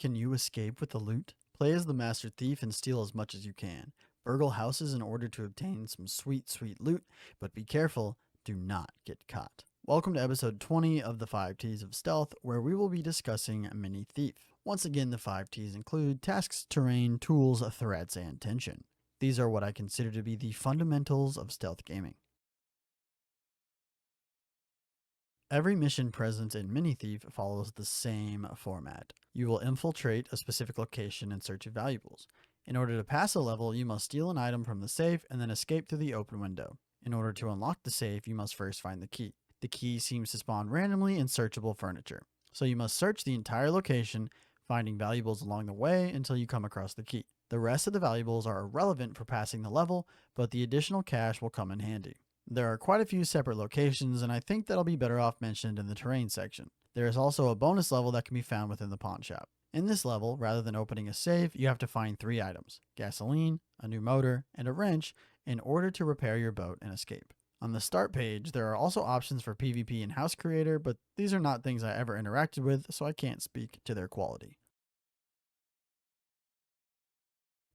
Can you escape with the loot? Play as the master thief and steal as much as you can. Burgle houses in order to obtain some sweet, sweet loot, but be careful, do not get caught. Welcome to episode 20 of the 5 T's of Stealth, where we will be discussing Mini Thief. Once again, the 5 T's include tasks, terrain, tools, threats, and tension. These are what I consider to be the fundamentals of stealth gaming. Every mission present in Mini Thief follows the same format. You will infiltrate a specific location in search of valuables. In order to pass a level, you must steal an item from the safe and then escape through the open window. In order to unlock the safe, you must first find the key. The key seems to spawn randomly in searchable furniture, so you must search the entire location, finding valuables along the way until you come across the key. The rest of the valuables are irrelevant for passing the level, but the additional cash will come in handy. There are quite a few separate locations, and I think that'll be better off mentioned in the terrain section. There is also a bonus level that can be found within the pawn shop. In this level, rather than opening a safe, you have to find 3 items: gasoline, a new motor, and a wrench in order to repair your boat and escape. On the start page, there are also options for PvP and house creator, but these are not things I ever interacted with, so I can't speak to their quality.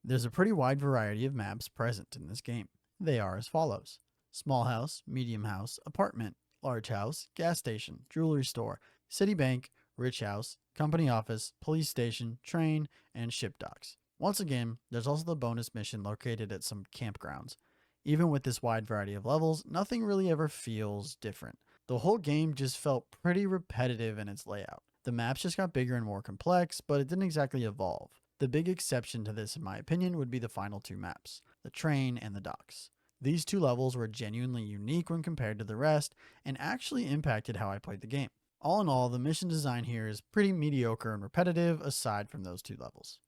There's a pretty wide variety of maps present in this game. They are as follows: small house, medium house, apartment, large house, gas station, jewelry store, city bank, rich house, company office, police station, train, and ship docks. Once again, there's also the bonus mission located at some campgrounds. Even with this wide variety of levels, nothing really ever feels different. The whole game just felt pretty repetitive in its layout. The maps just got bigger and more complex, but it didn't exactly evolve. The big exception to this, in my opinion, would be the final 2 maps, the train and the docks. These 2 levels were genuinely unique when compared to the rest, and actually impacted how I played the game. All in all, the mission design here is pretty mediocre and repetitive aside from those 2 levels.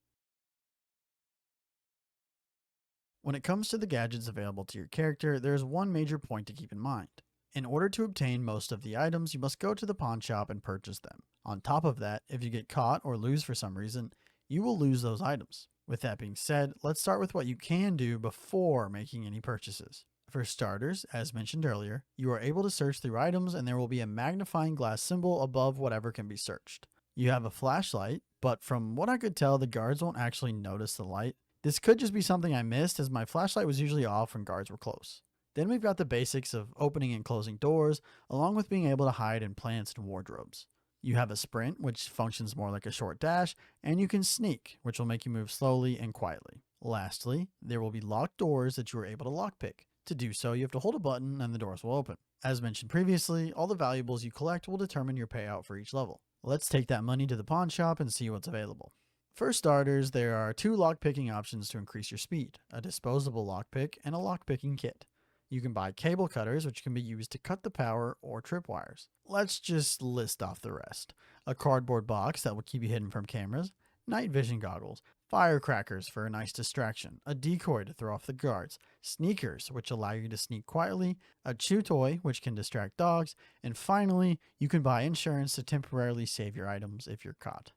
When it comes to the gadgets available to your character, there is one major point to keep in mind. In order to obtain most of the items, you must go to the pawn shop and purchase them. On top of that, if you get caught or lose for some reason, you will lose those items. With that being said, let's start with what you can do before making any purchases. For starters, as mentioned earlier, you are able to search through items and there will be a magnifying glass symbol above whatever can be searched. You have a flashlight, but from what I could tell, the guards won't actually notice the light. This could just be something I missed, as my flashlight was usually off when guards were close. Then we've got the basics of opening and closing doors, along with being able to hide in plants and wardrobes. You have a sprint, which functions more like a short dash, and you can sneak, which will make you move slowly and quietly. Lastly, there will be locked doors that you are able to lockpick. To do so, you have to hold a button and the doors will open. As mentioned previously, all the valuables you collect will determine your payout for each level. Let's take that money to the pawn shop and see what's available. For starters, there are 2 lockpicking options to increase your speed: a disposable lockpick and a lockpicking kit. You can buy cable cutters, which can be used to cut the power or tripwires. Let's just list off the rest: a cardboard box that will keep you hidden from cameras, night vision goggles, firecrackers for a nice distraction, a decoy to throw off the guards, sneakers, which allow you to sneak quietly, a chew toy, which can distract dogs, and finally, you can buy insurance to temporarily save your items if you're caught.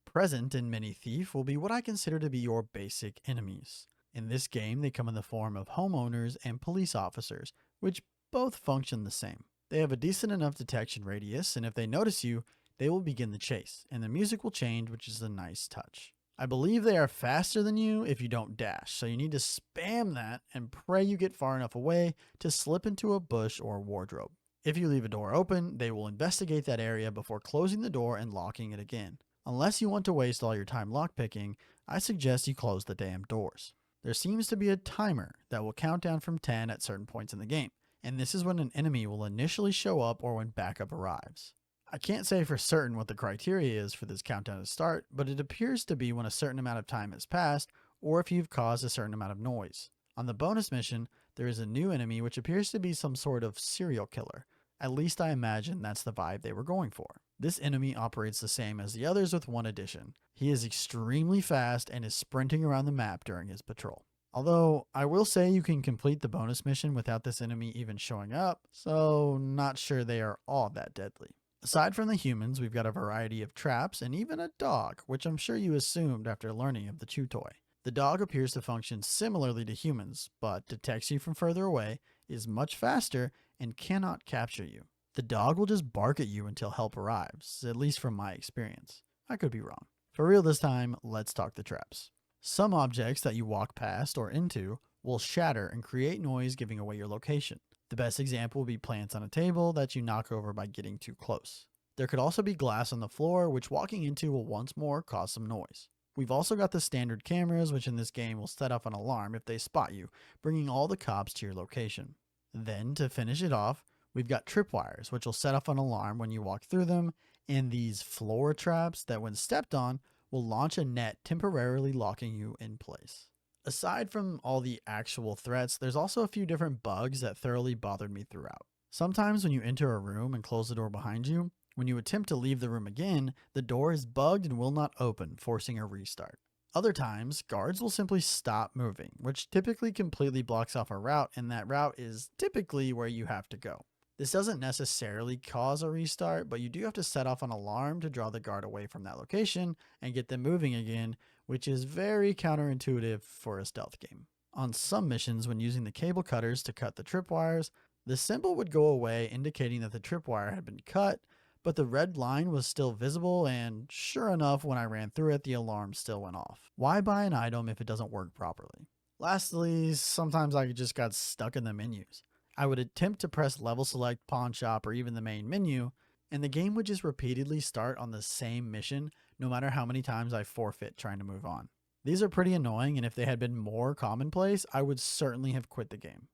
Present in Mini Thief will be what I consider to be your basic enemies. In this game, they come in the form of homeowners and police officers, which both function the same. They have a decent enough detection radius, and if they notice you, they will begin the chase, and the music will change, which is a nice touch. I believe they are faster than you if you don't dash, so you need to spam that and pray you get far enough away to slip into a bush or wardrobe. If you leave a door open, they will investigate that area before closing the door and locking it again. Unless you want to waste all your time lockpicking, I suggest you close the damn doors. There seems to be a timer that will count down from 10 at certain points in the game, and this is when an enemy will initially show up or when backup arrives. I can't say for certain what the criteria is for this countdown to start, but it appears to be when a certain amount of time has passed or if you've caused a certain amount of noise. On the bonus mission, there is a new enemy which appears to be some sort of serial killer. At least I imagine that's the vibe they were going for. This enemy operates the same as the others with one addition. He is extremely fast and is sprinting around the map during his patrol. Although, I will say you can complete the bonus mission without this enemy even showing up, so not sure they are all that deadly. Aside from the humans, we've got a variety of traps and even a dog, which I'm sure you assumed after learning of the chew toy. The dog appears to function similarly to humans, but detects you from further away, is much faster, and cannot capture you. The dog will just bark at you until help arrives, at least from my experience. I could be wrong. For real this time, let's talk the traps. Some objects that you walk past or into will shatter and create noise, giving away your location. The best example would be plants on a table that you knock over by getting too close. There could also be glass on the floor, which walking into will once more cause some noise. We've also got the standard cameras, which in this game will set off an alarm if they spot you, bringing all the cops to your location. Then, to finish it off, we've got tripwires, which will set off an alarm when you walk through them, and these floor traps that, when stepped on, will launch a net temporarily locking you in place. Aside from all the actual threats, there's also a few different bugs that thoroughly bothered me throughout. Sometimes when you enter a room and close the door behind you, when you attempt to leave the room again, the door is bugged and will not open, forcing a restart. Other times, guards will simply stop moving, which typically completely blocks off a route, and that route is typically where you have to go. This doesn't necessarily cause a restart, but you do have to set off an alarm to draw the guard away from that location and get them moving again, which is very counterintuitive for a stealth game. On some missions, when using the cable cutters to cut the tripwires, the symbol would go away indicating that the tripwire had been cut, but the red line was still visible, and sure enough, when I ran through it, the alarm still went off. Why buy an item if it doesn't work properly? Lastly, sometimes I just got stuck in the menus. I would attempt to press level select, pawn shop, or even the main menu, and the game would just repeatedly start on the same mission no matter how many times I forfeit trying to move on. These are pretty annoying, and if they had been more commonplace, I would certainly have quit the game.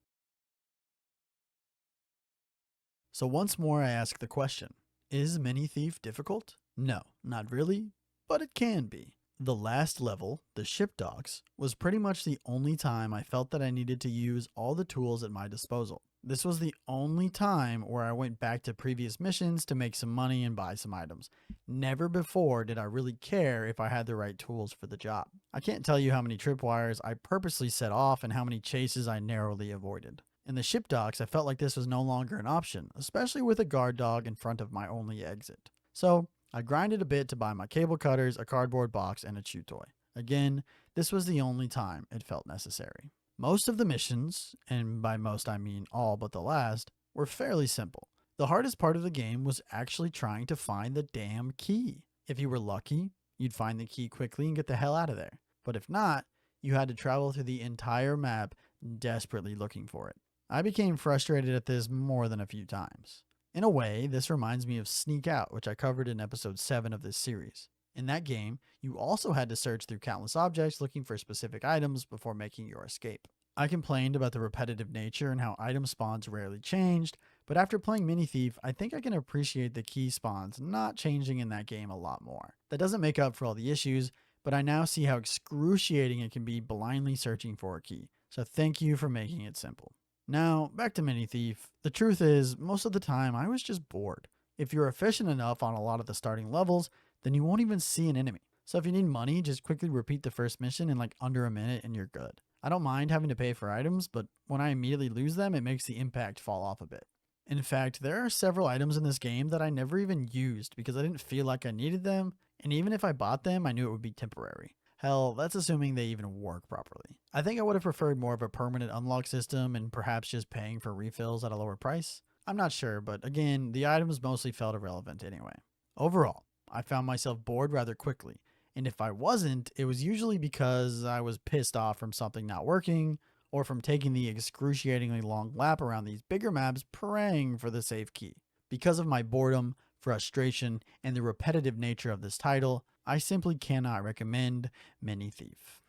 So once more I ask the question, is Mini Thief difficult? No, not really, but it can be. The last level, the ship docks, was pretty much the only time I felt that I needed to use all the tools at my disposal. This was the only time where I went back to previous missions to make some money and buy some items. Never before did I really care if I had the right tools for the job. I can't tell you how many tripwires I purposely set off and how many chases I narrowly avoided. In the ship docks, I felt like this was no longer an option, especially with a guard dog in front of my only exit. So, I grinded a bit to buy my cable cutters, a cardboard box, and a chew toy. Again, this was the only time it felt necessary. Most of the missions, and by most I mean all but the last, were fairly simple. The hardest part of the game was actually trying to find the damn key. If you were lucky, you'd find the key quickly and get the hell out of there. But if not, you had to travel through the entire map desperately looking for it. I became frustrated at this more than a few times. In a way, this reminds me of Sneak Out, which I covered in episode 7 of this series. In that game, you also had to search through countless objects looking for specific items before making your escape. I complained about the repetitive nature and how item spawns rarely changed, but after playing Mini Thief, I think I can appreciate the key spawns not changing in that game a lot more. That doesn't make up for all the issues, but I now see how excruciating it can be blindly searching for a key, so thank you for making it simple. Now, back to Mini Thief. The truth is, most of the time I was just bored. If you're efficient enough on a lot of the starting levels, then you won't even see an enemy. So if you need money, just quickly repeat the first mission in like under a minute and you're good. I don't mind having to pay for items, but when I immediately lose them, it makes the impact fall off a bit. In fact, there are several items in this game that I never even used because I didn't feel like I needed them, and even if I bought them, I knew it would be temporary. Hell, that's assuming they even work properly. I think I would have preferred more of a permanent unlock system and perhaps just paying for refills at a lower price. I'm not sure, but again, the items mostly felt irrelevant anyway. Overall, I found myself bored rather quickly, and if I wasn't, it was usually because I was pissed off from something not working, or from taking the excruciatingly long lap around these bigger maps praying for the safe key. Because of my boredom, frustration, and the repetitive nature of this title, I simply cannot recommend Mini Thief.